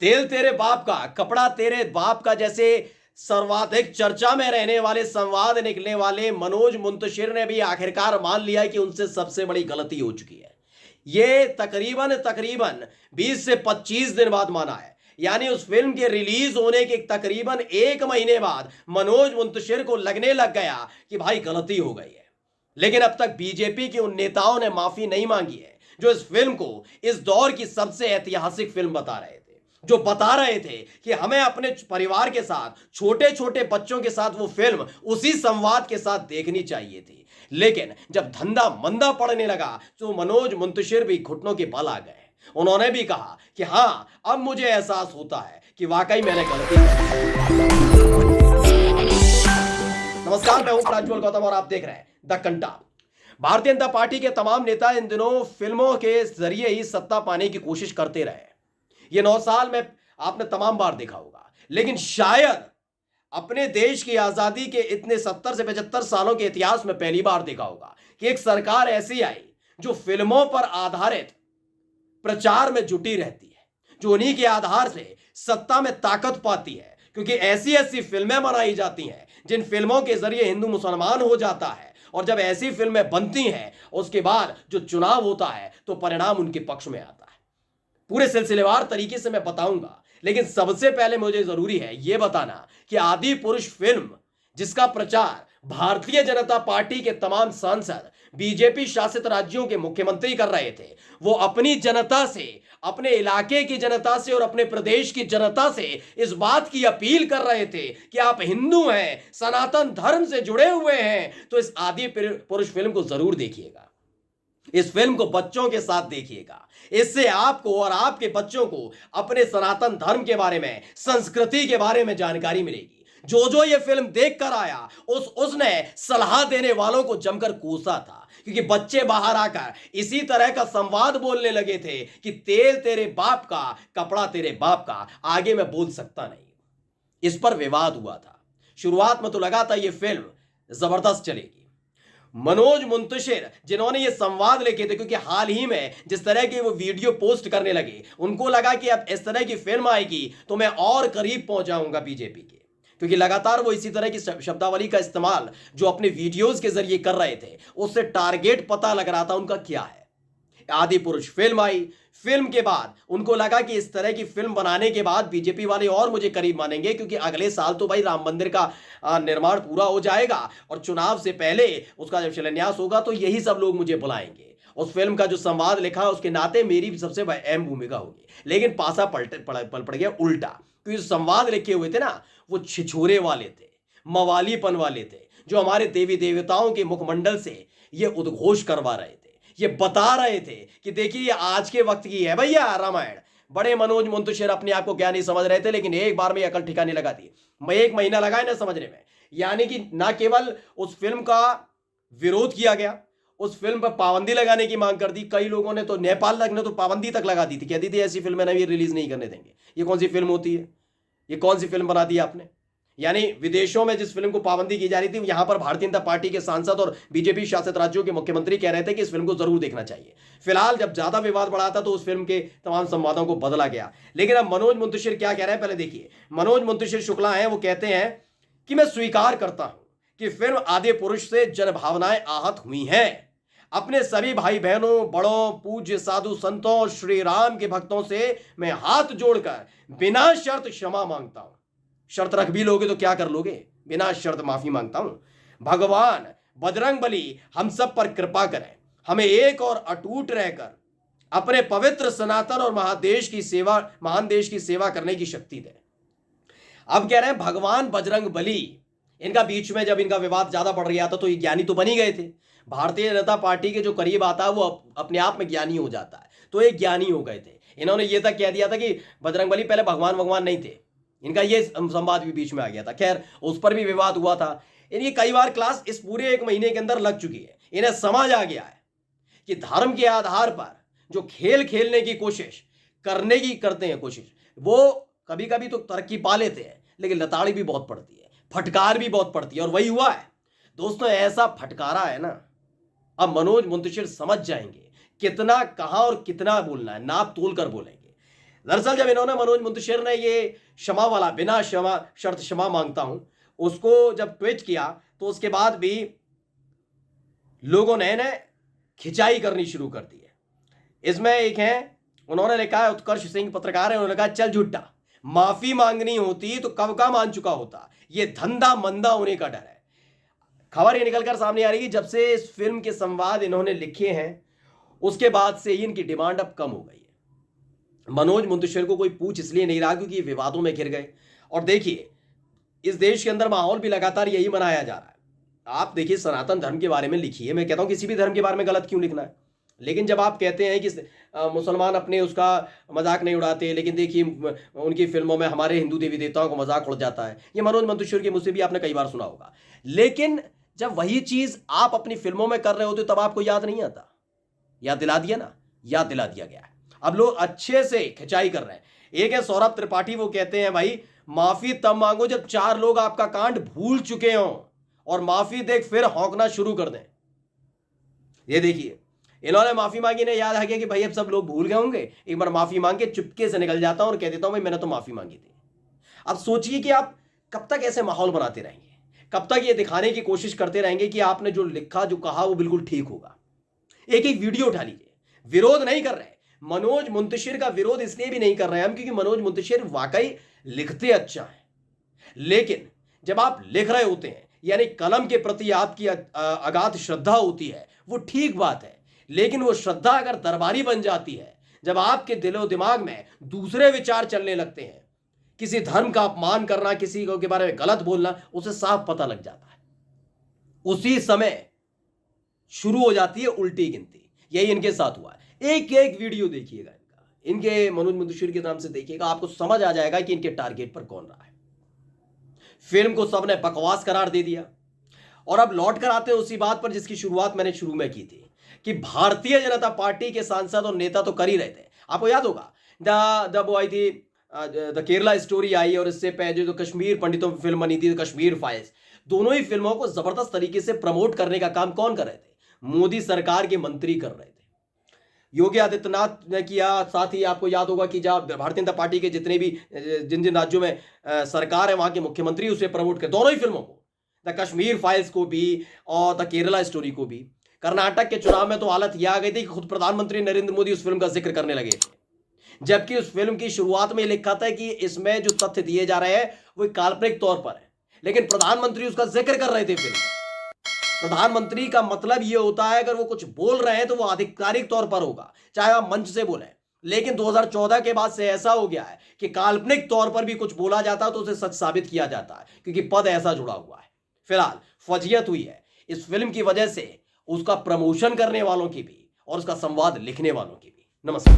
तेल तेरे बाप का, कपड़ा तेरे बाप का जैसे सर्वाधिक चर्चा में रहने वाले संवाद निकलने वाले मनोज मुंतशिर ने भी आखिरकार मान लिया कि उनसे सबसे बड़ी गलती हो चुकी है। ये तकरीबन तकरीबन 20 से 25 दिन बाद माना है। यानी उस फिल्म के रिलीज होने के तकरीबन 1 महीने बाद मनोज मुंतशिर को लगने लग गया कि भाई गलती हो गई है। लेकिन अब तक बीजेपी के उन नेताओं ने माफी नहीं मांगी है जो इस फिल्म को इस दौर की सबसे ऐतिहासिक फिल्म बता रहे थे, जो बता रहे थे कि हमें अपने परिवार के साथ, छोटे छोटे बच्चों के साथ वो फिल्म उसी संवाद के साथ देखनी चाहिए थी। लेकिन जब धंधा मंदा पड़ने लगा तो मनोज मुंतशिर भी घुटनों के बल आ गए। उन्होंने भी कहा कि हां, अब मुझे एहसास होता है कि वाकई मैंने गलती की। नमस्कार, मैं हूं प्रज्वल गौतम और आप देख रहे हैं द कंटाप। भारतीय जनता पार्टी के तमाम नेता इन दिनों फिल्मों के जरिए ही सत्ता पाने की कोशिश करते रहे। ये 9 साल में आपने तमाम बार देखा होगा, लेकिन शायद अपने देश की आजादी के इतने 70 से 75 सालों के इतिहास में पहली बार देखा होगा कि एक सरकार ऐसी आई जो फिल्मों पर आधारित प्रचार में जुटी रहती है, जो उन्हीं के आधार से सत्ता में ताकत पाती है। क्योंकि ऐसी ऐसी फिल्में बनाई जाती हैं जिन फिल्मों के जरिए हिंदू मुसलमान हो जाता है, और जब ऐसी फिल्में बनती हैं उसके बाद जो चुनाव होता है तो परिणाम उनके पक्ष में आता है। पूरे सिलसिलेवार तरीके से मैं बताऊंगा, लेकिन सबसे पहले मुझे जरूरी है यह बताना कि आदि पुरुष फिल्म, जिसका प्रचार भारतीय जनता पार्टी के तमाम सांसद बीजेपी शासित राज्यों के मुख्यमंत्री कर रहे थे, वो अपनी जनता से, अपने इलाके की जनता से और अपने प्रदेश की जनता से इस बात की अपील कर रहे थे कि आप हिंदू हैं, सनातन धर्म से जुड़े हुए हैं, तो इस आदि पुरुष फिल्म को जरूर देखिएगा। इस फिल्म को बच्चों के साथ देखिएगा। इससे आपको और आपके बच्चों को अपने सनातन धर्म के बारे में, संस्कृति के बारे में जानकारी मिलेगी। जो जो ये फिल्म देखकर आया उसने सलाह देने वालों को जमकर कोसा था, क्योंकि बच्चे बाहर आकर इसी तरह का संवाद बोलने लगे थे कि तेल तेरे बाप का, कपड़ा तेरे बाप का, आगे मैं बोल सकता नहीं। इस पर विवाद हुआ था। शुरुआत में तो लगा था ये फिल्म जबरदस्त चलेगी। मनोज मुंतशिर जिन्होंने ये संवाद लिखे थे, क्योंकि हाल ही में जिस तरह के वो वीडियो पोस्ट करने लगे, उनको लगा कि अब इस तरह की फिल्म आएगी तो मैं और करीब पहुंच जाऊंगा बीजेपी के, क्योंकि लगातार वो इसी तरह की शब्दावली का इस्तेमाल जो अपने वीडियोस के जरिए कर रहे थे, उससे टारगेट पता लग रहा था उनका क्या है। आदि पुरुष फिल्म आई। फिल्म के बाद उनको लगा कि इस तरह की फिल्म बनाने के बाद बीजेपी वाले और मुझे करीब मानेंगे, क्योंकि अगले साल तो भाई राम मंदिर का निर्माण पूरा हो जाएगा और चुनाव से पहले उसका जब शिलान्यास होगा तो यही सब लोग मुझे बुलाएंगे। उस फिल्म का जो संवाद लिखा है उसके नाते मेरी भी सबसे अहम भूमिका होगी। लेकिन पासा पड़ गया उल्टा, क्योंकि संवाद लिखे हुए थे ना, वो छिछोरे वाले थे, मवालीपन वाले थे, जो हमारे देवी देवताओं के मुखमंडल से ये उद्घोष करवा रहे थे। ये बता रहे थे कि देखिए ये आज के वक्त की है भैया रामायण। बड़े मनोज मुंतशिर अपने आप को क्या नहीं समझ रहे थे, लेकिन एक बार में अकल ठिकाने लगा दी। मैं 1 महीना लगा है ना समझने में। यानी कि ना केवल उस फिल्म का विरोध किया गया, उस फिल्म पर पाबंदी लगाने की मांग कर दी। कई लोगों ने तो, नेपाल तक ने तो पाबंदी तक लगा दी थी, कहती थी ऐसी फिल्में ना ये रिलीज नहीं करने देंगे। ये कौन सी फिल्म होती है? ये कौन सी फिल्म बना दी आपने? यानी विदेशों में जिस फिल्म को पाबंदी की जा रही थी, यहां पर भारतीय जनता पार्टी के सांसद और बीजेपी शासित राज्यों के मुख्यमंत्री कह रहे थे कि इस फिल्म को जरूर देखना चाहिए। फिलहाल जब ज्यादा विवाद बढ़ा था तो उस फिल्म के तमाम संवादों को बदला गया। लेकिन अब मनोज मुंतशिर क्या कह रहे हैं, पहले देखिए। मनोज मुंतशिर शुक्ला हैं, वो कहते हैं कि मैं स्वीकार करता हूं कि फिल्म आदि पुरुष से जनभावनाएं आहत हुई हैं। अपने सभी भाई बहनों, बड़ों, पूज्य साधु संतों, श्री राम के भक्तों से मैं हाथ जोड़कर बिना शर्त क्षमा मांगता हूं। शर्त रख भी लोगे तो क्या कर लोगे? बिना शर्त माफी मांगता हूं। भगवान बजरंगबली हम सब पर कृपा करें, हमें एक और अटूट रहकर अपने पवित्र सनातन और महान देश की सेवा करने की शक्ति दें। अब कह रहे हैं भगवान बजरंगबली। इनका बीच में जब इनका विवाद ज्यादा बढ़ गया था तो ये ज्ञानी तो बन ही गए थे। भारतीय जनता पार्टी के जो करीब आता है वो अपने आप में ज्ञानी हो जाता है, तो ये ज्ञानी हो गए थे। इन्होंने ये तक कह दिया था कि बजरंगबली पहले भगवान नहीं थे। इनका ये संवाद भी बीच में आ गया था। खैर, उस पर भी विवाद हुआ था। इनकी कई बार क्लास इस पूरे 1 महीने के अंदर लग चुकी है। इन्हें समझ आ गया है कि धर्म के आधार पर जो खेल खेलने की कोशिश करते हैं कोशिश, वो कभी कभी तो तरक्की पा लेते हैं, लेकिन लताड़ी भी बहुत पड़ती है, फटकार भी बहुत पड़ती है, और वही हुआ है दोस्तों। ऐसा फटकारा है ना, अब मनोज मुंतशिर समझ जाएंगे कितना, कहां और कितना बोलना है, नाप तोल कर बोलेंगे। दरअसल जब इन्होंने मनोज मुंतशिर ने ये क्षमा वाला बिना क्षमा शर्त क्षमा मांगता हूं उसको जब ट्वीट किया तो उसके बाद भी लोगों ने खिंचाई करनी शुरू कर दी है। इसमें एक है, उन्होंने लिखा है, उत्कर्ष सिंह पत्रकार है, उन्होंने कहा चल झूठा, माफी मांगनी होती तो कब का मान चुका होता, ये धंधा मंदा होने का डर है। खबर ये निकलकर सामने आ रही है जब से इस फिल्म के संवाद इन्होंने लिखे हैं उसके बाद से ही इनकी डिमांड अब कम हो गई है। मनोज मुंतशिर को कोई पूछ इसलिए नहीं रहा क्योंकि विवादों में घिर गए। और देखिए इस देश के अंदर माहौल भी लगातार यही बनाया जा रहा है। आप देखिए सनातन धर्म के बारे में लिखिए, मैं कहता हूं किसी भी धर्म के बारे में गलत क्यों लिखना है, लेकिन जब आप कहते हैं कि मुसलमान अपने उसका मजाक नहीं उड़ाते, लेकिन देखिए उनकी फिल्मों में हमारे हिंदू देवी देवताओं को मजाक उड़ जाता है, ये मनोज मुंतशिर के मुझसे भी आपने कई बार सुना होगा। लेकिन जब वही चीज आप अपनी फिल्मों में कर रहे होते तब आपको याद नहीं आता। याद दिला दिया ना, याद दिला दिया गया है। अब लोग अच्छे से खिंचाई कर रहे हैं। एक है सौरभ त्रिपाठी, वो कहते हैं भाई माफी तब मांगो जब 4 लोग आपका कांड भूल चुके हों और माफी देख फिर हौंकना शुरू कर दें। ये देखिए इन्होंने माफी मांगी ने याद आ गया कि भाई अब सब लोग भूल गए होंगे, एक बार माफी मांग के चुपके से निकल जाता हूं और कह देता हूं भाई मैंने तो माफी मांगी थी। अब सोचिए कि आप कब तक ऐसे माहौल बनाते रहेंगे, कब तक ये दिखाने की कोशिश करते रहेंगे कि आपने जो लिखा जो कहा वो बिल्कुल ठीक होगा। एक एक वीडियो उठा लीजिए, विरोध नहीं कर रहे मनोज मुंतशिर का, विरोध इसलिए भी नहीं कर रहे हम क्योंकि मनोज मुंतशिर वाकई लिखते अच्छा है, लेकिन जब आप लिख रहे होते हैं यानी कलम के प्रति आपकी अगाध श्रद्धा होती है, वो ठीक बात है, लेकिन वो श्रद्धा अगर दरबारी बन जाती है, जब आपके दिलो दिमाग में दूसरे विचार चलने लगते हैं, किसी धर्म का अपमान करना, किसी के बारे में गलत बोलना, उसे साफ पता लग जाता है, उसी समय शुरू हो जाती है उल्टी गिनती। यही इनके साथ हुआ है। एक एक वीडियो देखिएगा इनके मनोज मुंतशिर के नाम से देखिएगा, आपको समझ आ जाएगा कि इनके टारगेट पर कौन रहा है। फिल्म को सबने बकवास करार दे दिया और अब लौट कर आते हैं उसी बात पर जिसकी शुरुआत मैंने शुरू में की थी कि भारतीय जनता पार्टी के सांसद और नेता तो कर ही रहे थे। आपको याद होगा जब वो आई थी द केरला स्टोरी आई और इससे पहले जो कश्मीर पंडितों की फिल्म बनी थी कश्मीर फाइल्स, दोनों ही फिल्मों को जबरदस्त तरीके से प्रमोट करने का काम कौन कर रहे थे? मोदी सरकार के मंत्री कर रहे थे। योगी आदित्यनाथ ने किया, साथ ही आपको याद होगा कि जब भारतीय जनता पार्टी के जितने भी जिन जिन राज्यों में सरकार है वहां के मुख्यमंत्री उसे प्रमोट कर, दोनों ही फिल्मों को, द कश्मीर फाइल्स को भी और द केरला स्टोरी को भी। कर्नाटक के चुनाव में तो हालत यह आ गई थी कि खुद प्रधानमंत्री नरेंद्र मोदी उस फिल्म का जिक्र करने लगे थे, जबकि उस फिल्म की शुरुआत में लिखा था कि इसमें जो तथ्य दिए जा रहे हैं वो काल्पनिक तौर पर है, लेकिन प्रधानमंत्री उसका जिक्र कर रहे थे फिल्म में। प्रधानमंत्री का मतलब यह होता है अगर वो कुछ बोल रहे हैं तो वो आधिकारिक तौर पर होगा, चाहे आप मंच से बोलें। लेकिन 2014 के बाद से ऐसा हो गया है कि काल्पनिक तौर पर भी कुछ बोला जाता है तो उसे सच साबित किया जाता है, क्योंकि पद ऐसा जुड़ा हुआ है। फिलहाल फजीयत हुई है इस फिल्म की वजह से उसका प्रमोशन करने वालों की भी और उसका संवाद लिखने वालों की भी। नमस्कार।